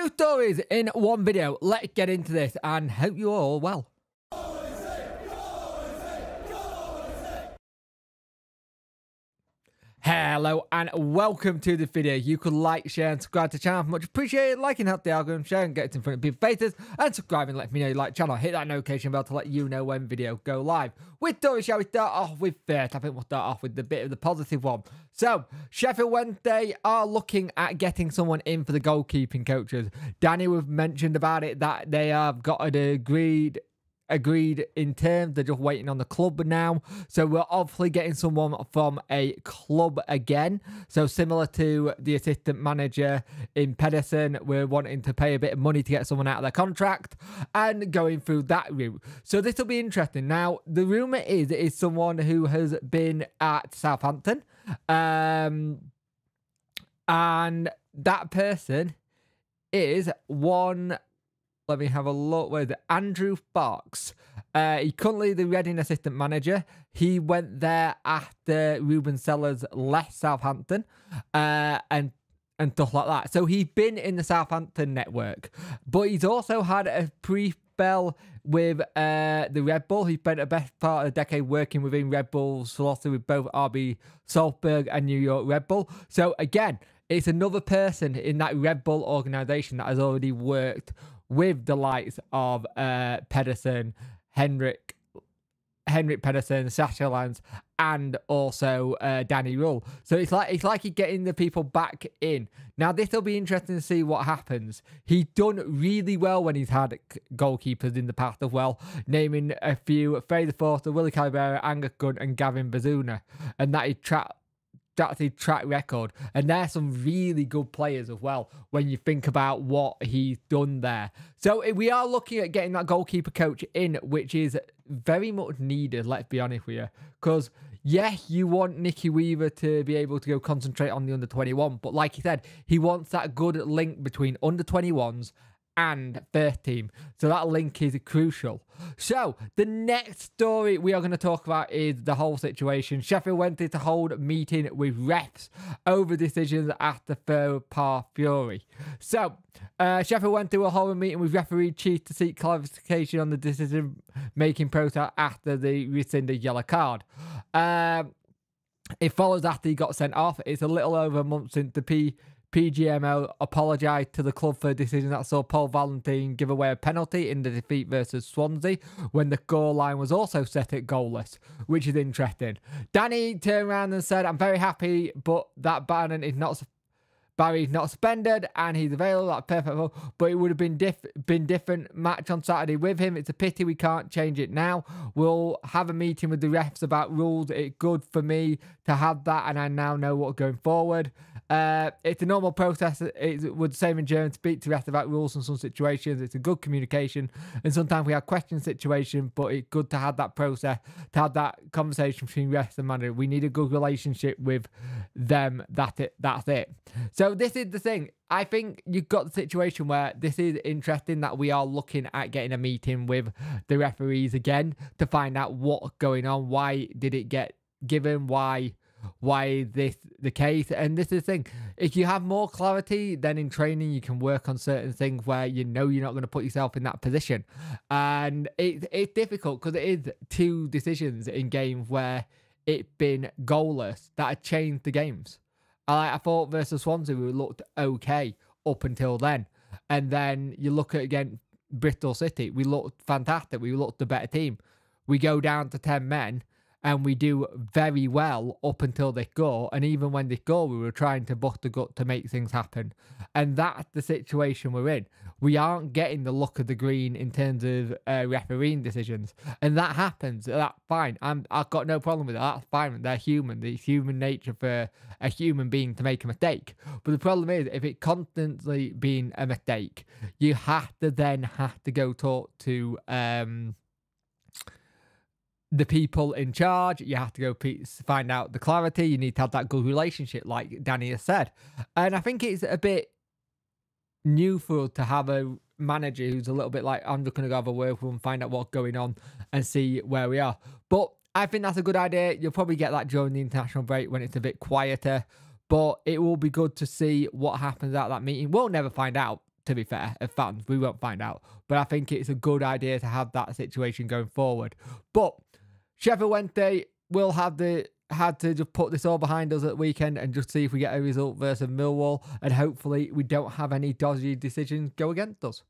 Two stories in one video. Let's get into this and hope you're all well. Hello and welcome to the video. You could like, share and subscribe to the channel. Much appreciated. Liking helps the algorithm, sharing gets in front of people's faces, and subscribing let me know you like the channel. Hit that notification bell to let you know when videos go live. With stories, shall we start off with first? I think we'll start off with the bit of the positive one. So, Sheffield Wednesday are looking at getting someone in for the goalkeeping coaches. Danny, we've mentioned about it that they have got an agreed in terms. They're just waiting on the club now, so we're obviously getting someone from a club again. So similar to the assistant manager in Pedersen, we're wanting to pay a bit of money to get someone out of their contract and going through that route. So this will be interesting. Now the rumor is it is someone who has been at Southampton, and that person is one. Let me have a look with Andrew Fox. He's currently the Reading assistant manager. He went there after Ruben Sellers left Southampton and stuff like that. So he's been in the Southampton network, but he's also had a brief spell with the Red Bull. He spent the best part of the decade working within Red Bull's philosophy with both RB Salzburg and New York Red Bull. So again, it's another person in that Red Bull organisation that has already worked with the likes of Pedersen, Henrik Pedersen, Sasha Lance, and also Danny Rule. So it's like he's getting the people back in. Now this will be interesting to see what happens. He's done really well when he's had goalkeepers in the past as well, naming a few: Fraser Forster, Willie Calabera, Angus Gunn, and Gavin Bazuna, and that is that's his track record, and there's some really good players as well when you think about what he's done there. So we are looking at getting that goalkeeper coach in, which is very much needed, let's be honest with you, because yes, you want Nicky Weaver to be able to go concentrate on the under-21, but like he said, he wants that good link between under-21s and first team. So that link is crucial. So the next story we are going to talk about is the whole situation. Sheffield Wednesday to hold a meeting with refs over decisions after third par Fury. So Sheffield Wednesday will hold a meeting with referee chief to seek clarification on the decision making process after the rescinded yellow card. It follows after he got sent off. It's a little over a month since the PGMO apologised to the club for a decision that saw Paul Valentine give away a penalty in the defeat versus Swansea when the goal line was also set at goalless, which is interesting. Danny turned around and said, "I'm very happy, but that Barry's not suspended and he's available. That's perfect. But it would have been different match on Saturday with him. It's a pity we can't change it now. We'll have a meeting with the refs about rules. It's good for me to have that, and I now know what's going forward. It's a normal process. It would same in German speak to refs about rules in some situations. It's a good communication, and sometimes we have question situations, but it's good to have that process, to have that conversation between refs and manager. We need a good relationship with them. That's it. So this is the thing. I think you've got the situation where this is interesting that we are looking at getting a meeting with the referees again to find out what's going on. Why did it get given? Why this the case? And this is the thing. If you have more clarity, then in training you can work on certain things where you know you're not going to put yourself in that position. And it's difficult because it is two decisions in games where it's been goalless that have changed the games. I thought versus Swansea we looked okay up until then. And then you look at again Bristol City, we looked fantastic. We looked the better team. We go down to 10 men and we do very well up until they score. And even when they score, we were trying to bust the gut to make things happen. And that's the situation we're in. We aren't getting the look of the green in terms of refereeing decisions. And that happens. That's fine. I've got no problem with that. That's fine. They're human. It's human nature for a human being to make a mistake. But the problem is, if it constantly being a mistake, you have to go talk to the people in charge. You have to go find out the clarity. You need to have that good relationship, like Danny has said. And I think it's a bit new for us to have a manager who's a little bit like, I'm just going to go have a word with him, find out what's going on and see where we are. But I think that's a good idea. You'll probably get that during the international break when it's a bit quieter. But it will be good to see what happens at that meeting. We'll never find out, to be fair, as fans. We won't find out. But I think it's a good idea to have that situation going forward. But Sheffield Wednesday will had to just put this all behind us at the weekend and just see if we get a result versus Millwall. And hopefully we don't have any dodgy decisions go against us.